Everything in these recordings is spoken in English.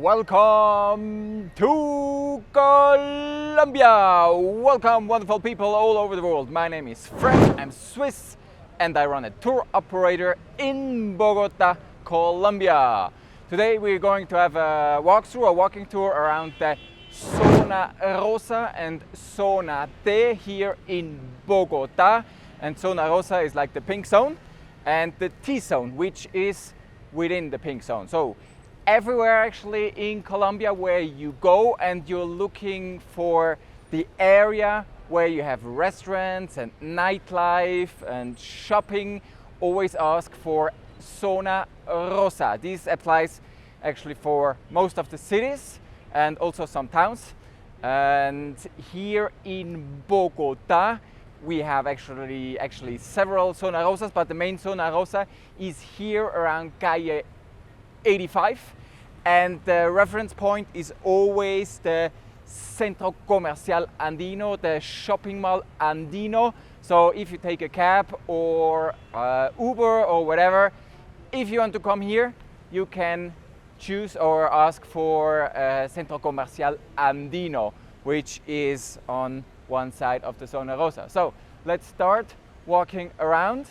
Welcome to Colombia! Welcome, wonderful people all over the world. My name is Frank, I'm Swiss, and I run a tour operator in Bogota, Colombia. Today we're going to have a walking tour around the Zona Rosa and Zona T here in Bogota. And Zona Rosa is like the pink zone, and the T zone, which is within the pink zone. So everywhere actually in Colombia where you go and you're looking for the area where you have restaurants and nightlife and shopping, always ask for Zona Rosa. This applies actually for most of the cities and also some towns. And here in Bogota we have actually several Zona Rosas, but the main Zona Rosa is here around Calle 85, and the reference point is always the Centro Comercial Andino, the shopping mall Andino. So if you take a cab or Uber or whatever, if you want to come here, you can choose or ask for Centro Comercial Andino, which is on one side of the Zona Rosa. So let's start walking around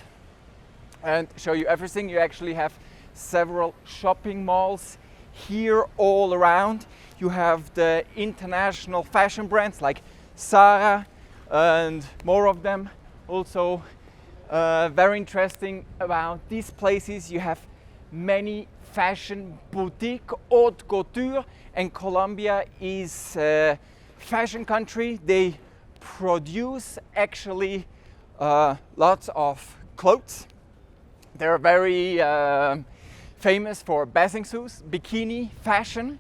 and show you everything. You actually have several shopping malls here all around. You have the international fashion brands like Zara and more of them. Also very interesting about these places, you have many fashion boutique, haute couture, and Colombia is a fashion country. They produce actually lots of clothes. They're very famous for bathing suits, bikini, fashion,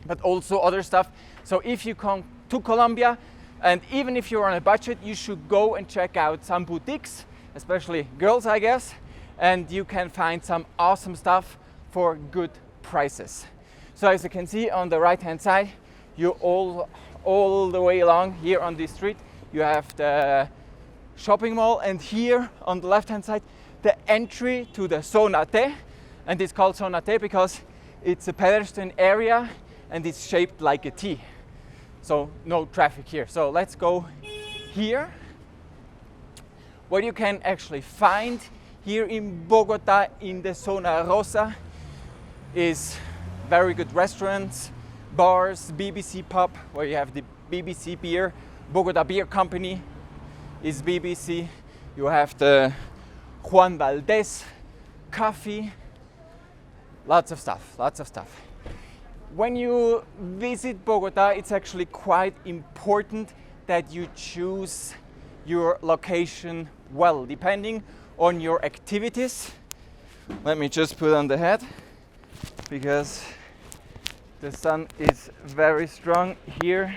but also other stuff. So if you come to Colombia, and even if you're on a budget, you should go and check out some boutiques, especially girls, I guess, and you can find some awesome stuff for good prices. So as you can see on the right hand side, you all the way along here on this street, you have the shopping mall, and here on the left hand side, the entry to the Zona T. And it's called Zona T because it's a pedestrian area and it's shaped like a T. So no traffic here. So let's go here. What you can actually find here in Bogota in the Zona Rosa is very good restaurants, bars, BBC pub, where you have the BBC beer, Bogota Beer Company is BBC. You have the Juan Valdez coffee, lots of stuff. When you visit Bogota, it's actually quite important that you choose your location well, depending on your activities. Let me just put on the hat because the sun is very strong here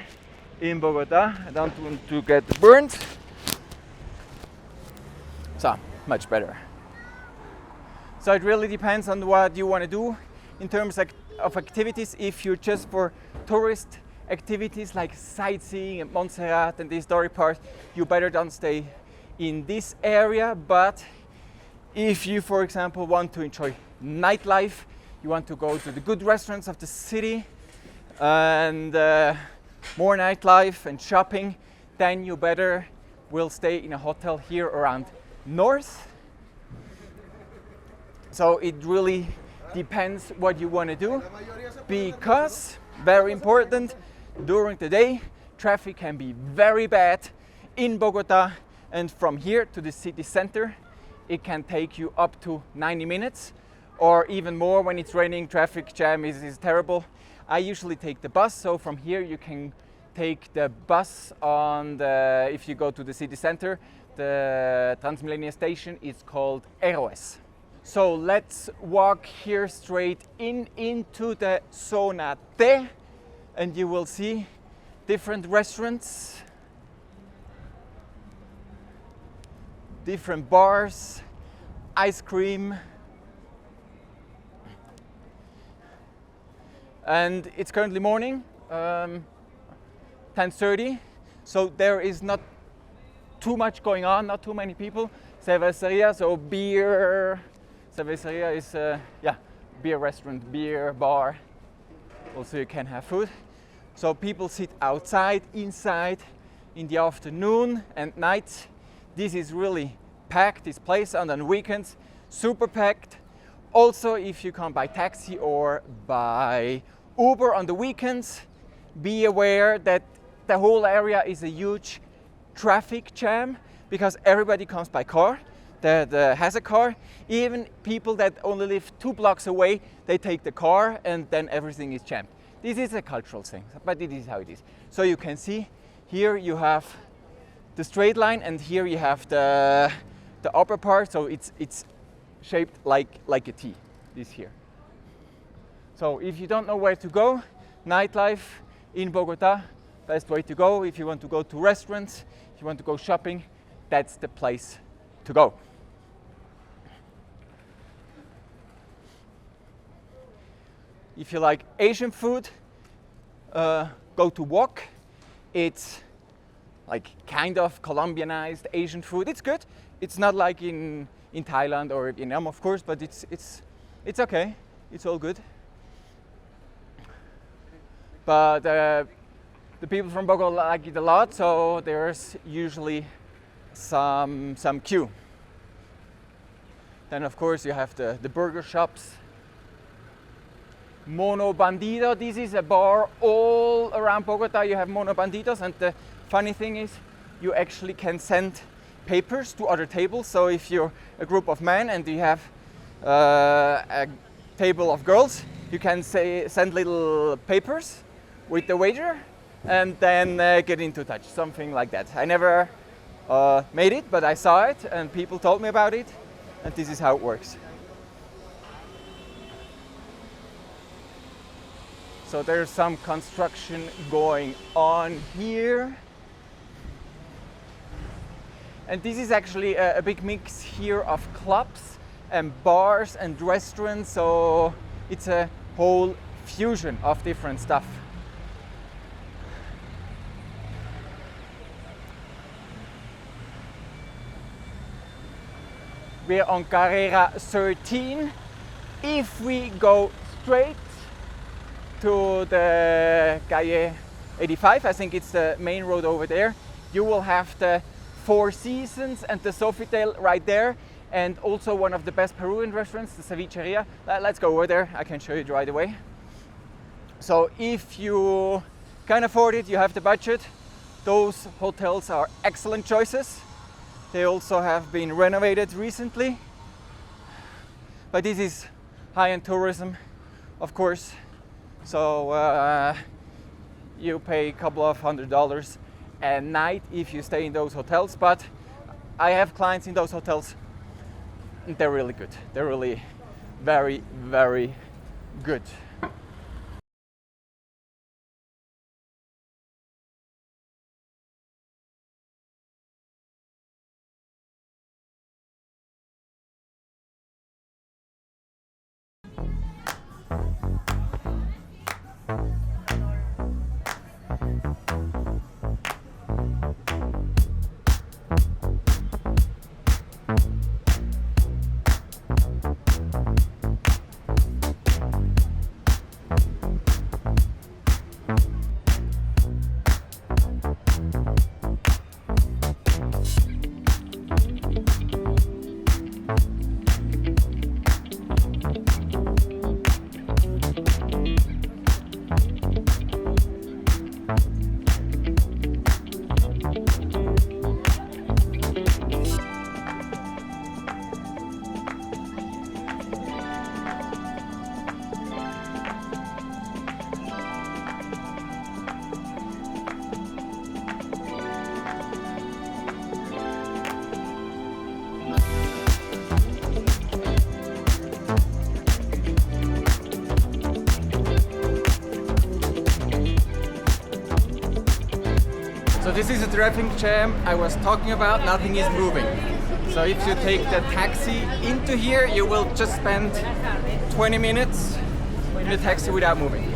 in Bogota. I don't want to get burned. So, much better. So it really depends on what you want to do in terms of activities. If you're just for tourist activities like sightseeing and Montserrat and the historic parts, you better don't stay in this area. But if you, for example, want to enjoy nightlife, you want to go to the good restaurants of the city and more nightlife and shopping, then you better will stay in a hotel here around north. So it really depends what you want to do, because very important, during the day traffic can be very bad in Bogota, and from here to the city center it can take you up to 90 minutes or even more. When it's raining, traffic jam is terrible. I usually take the bus, so from here you can take the bus on the, if you go to the city center, the Transmilenio station is called Héroes. So let's walk here straight into the Zona T, and you will see different restaurants, different bars, ice cream, and it's currently morning, 10:30, so there is not too much going on, not too many people. Cerveceria, so beer. Cerveceria is beer restaurant, beer bar. Also you can have food. So people sit outside, inside in the afternoon and night. This is really packed, this place, and on weekends super packed. Also, if you come by taxi or by Uber on the weekends, be aware that the whole area is a huge traffic jam because everybody comes by car that has a car. Even people that only live 2 blocks away, they take the car and then everything is jammed. This is a cultural thing, but it is how it is. So you can see here you have the straight line and here you have the upper part, so it's shaped like a T, this here. So if you don't know where to go, nightlife in Bogota, best way to go. If you want to go to restaurants, if you want to go shopping, that's the place to go. If you like Asian food, go to Wok. It's like kind of Colombianized Asian food. It's good. It's not like in Thailand or Vietnam, of course, but it's okay. It's all good. But the people from Bogota like it a lot, so there's usually some queue. Then of course you have the burger shops. Mono Bandido, this is a bar all around Bogota. You have Mono Bandidos, and the funny thing is you actually can send papers to other tables. So if you're a group of men and you have a table of girls, you can send little papers with the waiter and then get into touch, something like that. I never made it, but I saw it and people told me about it, and this is how it works. So there's some construction going on here. And this is actually a big mix here of clubs and bars and restaurants, so it's a whole fusion of different stuff. We're on Carrera 13. If we go straight to the Calle 85, I think it's the main road over there, you will have the Four Seasons and the Sofitel right there, and also one of the best Peruvian restaurants, the Cevicheria. Let's go over there, I can show you right away. So if you can afford it, you have the budget, those hotels are excellent choices. They also have been renovated recently, but this is high-end tourism, of course. So you pay a couple of $100 a night if you stay in those hotels, but I have clients in those hotels and they're really good. They're really very, very good. So this is a traffic jam I was talking about, nothing is moving. So if you take the taxi into here, you will just spend 20 minutes in the taxi without moving.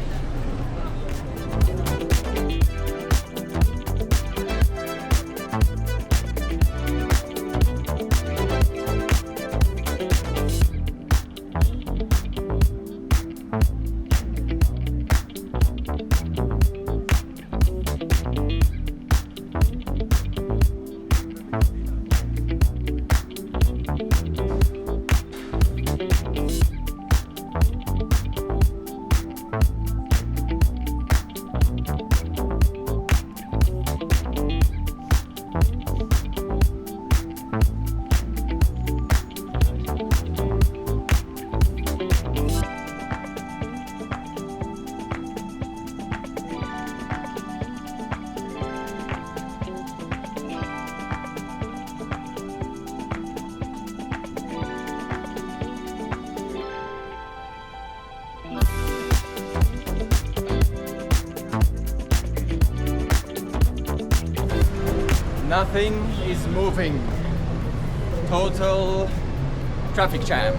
Nothing is moving. Total traffic jam.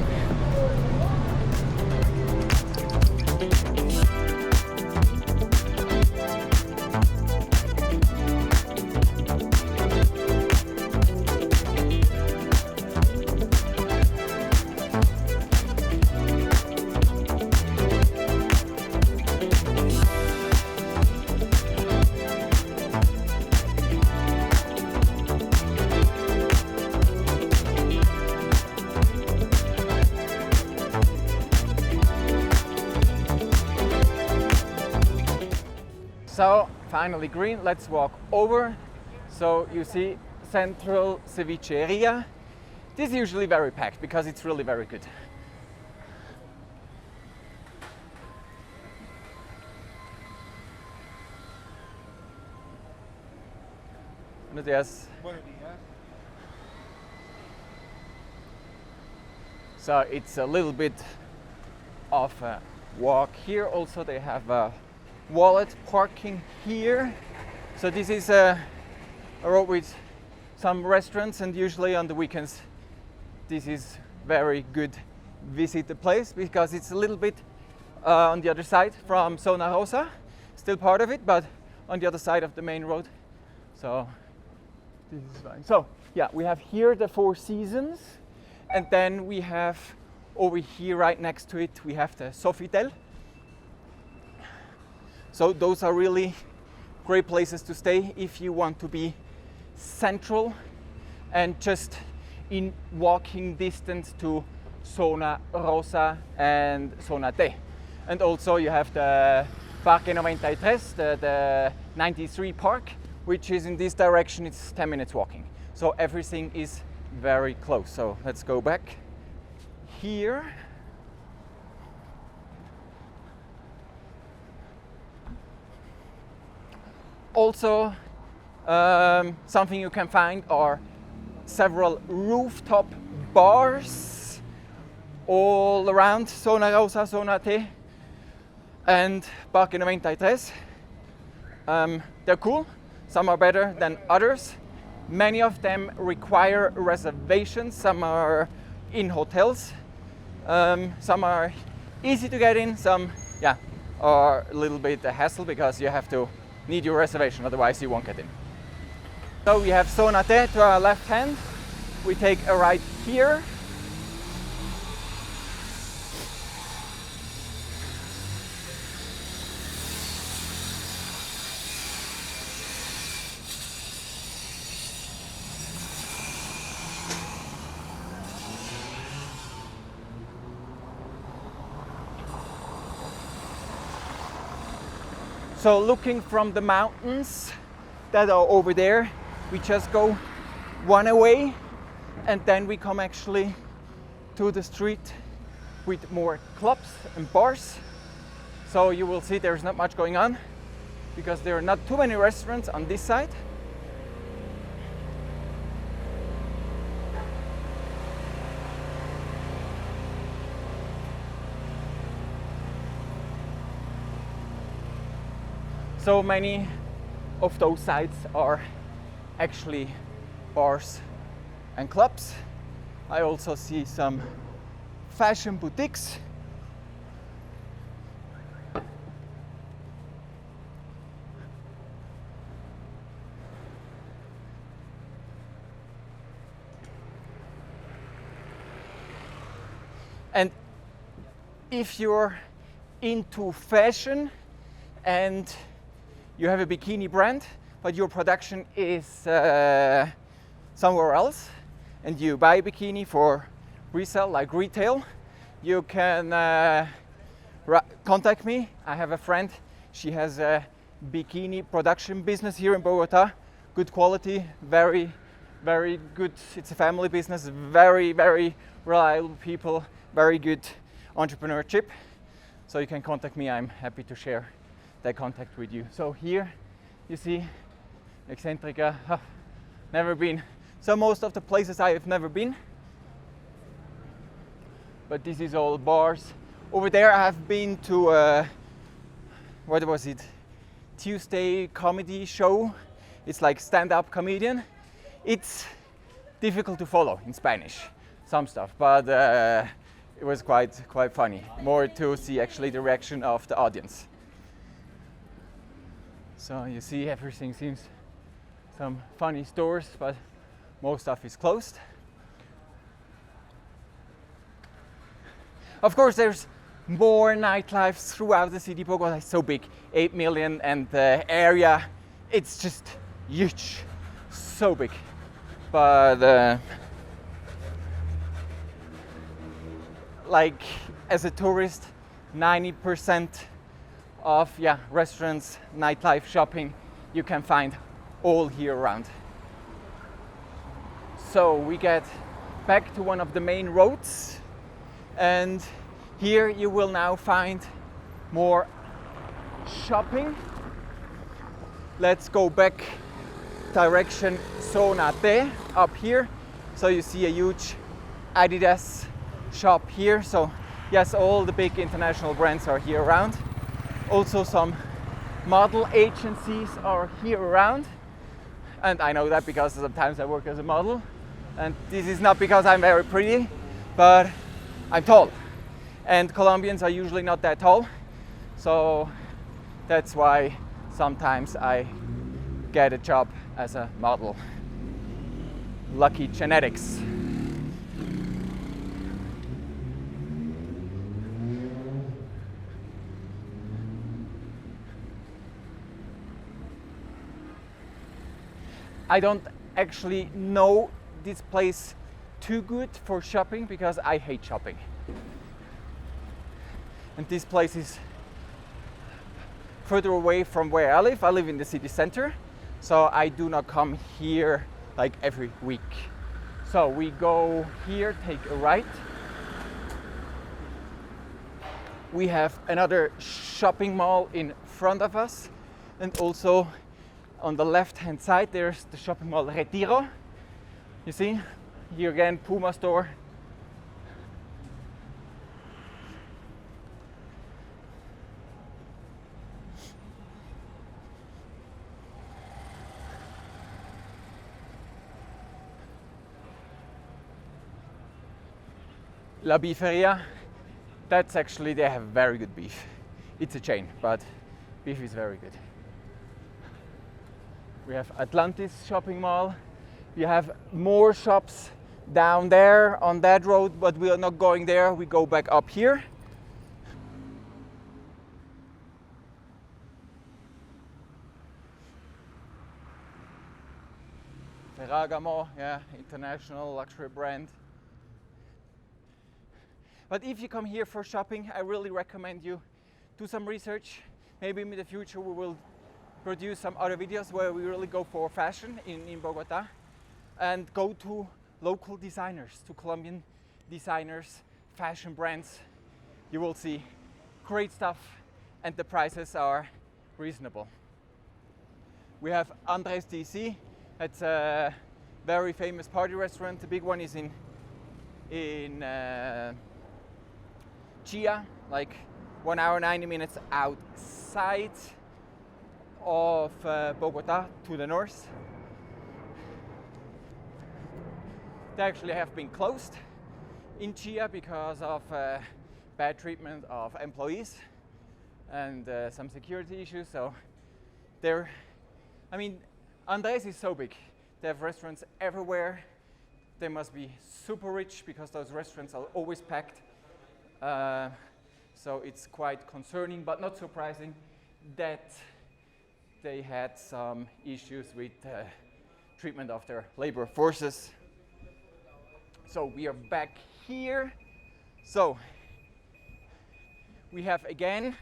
So finally green, let's walk over. So you see Central Cevicheria. This is usually very packed because it's really very good. Buenos días. Buenos días. So it's a little bit of a walk here. Also they have a wallet parking here. So this is a road with some restaurants, and usually on the weekends this is very good visit the place because it's a little bit on the other side from Zona Rosa, still part of it, but on the other side of the main road. So this is fine. So yeah, we have here the Four Seasons, and then we have over here right next to it we have the Sofitel. So those are really great places to stay if you want to be central and just in walking distance to Zona Rosa and Zona T. And also you have the Parque 93, the 93 park, which is in this direction. It's 10 minutes walking. So everything is very close. So let's go back here. Also, something you can find are several rooftop bars all around Zona Rosa, Zona T, and Parque 93. They're cool. Some are better than others. Many of them require reservations. Some are in hotels. Some are easy to get in. Some, yeah, are a little bit a hassle because you have to need your reservation, otherwise you won't get in. So we have Zona T to our left hand. We take a right here. So looking from the mountains that are over there, we just go one away, and then we come actually to the street with more clubs and bars. So you will see there's not much going on because there are not too many restaurants on this side. So many of those sites are actually bars and clubs. I also see some fashion boutiques. And if you're into fashion and you have a bikini brand, but your production is somewhere else, and you buy a bikini for resale, like retail, you can contact me. I have a friend, she has a bikini production business here in Bogota. Good quality, very, very good. It's a family business, very, very reliable people, very good entrepreneurship. So you can contact me, I'm happy to share that contact with you. So here you see Eccentrica, never been. So most of the places I have never been. But this is all bars. Over there I have been to, what was it? Tuesday comedy show. It's like stand-up comedian. It's difficult to follow in Spanish, some stuff, but it was quite funny. More to see actually the reaction of the audience. So you see, everything seems some funny stores, but most stuff is closed. Of course, there's more nightlife throughout the city. Bogota is so big, 8 million, and the area, it's just huge, so big. But like as a tourist, 90% of restaurants, nightlife, shopping, you can find all year round. So we get back to one of the main roads, and here you will now find more shopping. Let's go back direction Zona T, up here. So you see a huge Adidas shop here. So yes, all the big international brands are here around. Also some model agencies are here around. And I know that because sometimes I work as a model. And this is not because I'm very pretty, but I'm tall. And Colombians are usually not that tall. So that's why sometimes I get a job as a model. Lucky genetics. I don't actually know this place too good for shopping because I hate shopping. And this place is further away from where I live. I live in the city center, so I do not come here like every week. So we go here, take a right. We have another shopping mall in front of us, and also on the left hand side there's the shopping mall Retiro. You see, here again, Puma store. La Beeferia, that's actually, they have very good beef. It's a chain, but beef is very good. We have Atlantis shopping mall. We have more shops down there on that road, but we are not going there. We go back up here. Ferragamo, yeah, international luxury brand. But if you come here for shopping, I really recommend you do some research. Maybe in the future we will produce some other videos where we really go for fashion in Bogota, and go to local designers, to Colombian designers, fashion brands. You will see great stuff and the prices are reasonable. We have Andres DC. It's a very famous party restaurant. The big one is in Chia, like 1 hour 90 minutes outside of Bogota to the north. They actually have been closed in Chia because of bad treatment of employees and some security issues. So they're, I mean, Andres is so big. They have restaurants everywhere. They must be super rich because those restaurants are always packed. So it's quite concerning, but not surprising, that they had some issues with treatment of their labor forces. So we are back here. So we have again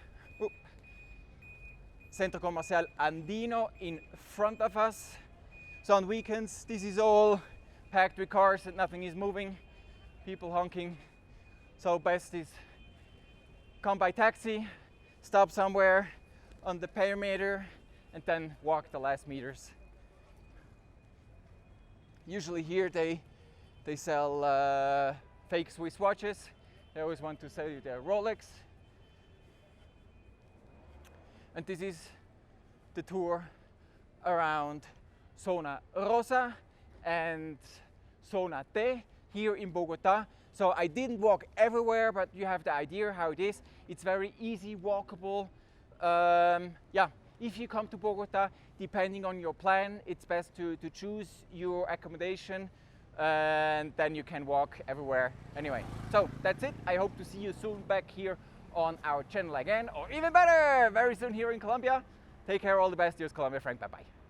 Centro Comercial Andino in front of us. So on weekends, this is all packed with cars and nothing is moving, people honking. So best is come by taxi, stop somewhere on the perimeter, and then walk the last meters. Usually here they sell fake Swiss watches. They always want to sell you their Rolex. And this is the tour around Zona Rosa and Zona T here in Bogota. So I didn't walk everywhere, but you have the idea how it is. It's very easy, walkable. Yeah, if you come to Bogota, depending on your plan, it's best to choose your accommodation, and then you can walk everywhere anyway. So that's it. I hope to see you soon back here on our channel again, or even better, very soon here in Colombia. Take care, all the best. Here's Colombia Frank. Bye bye.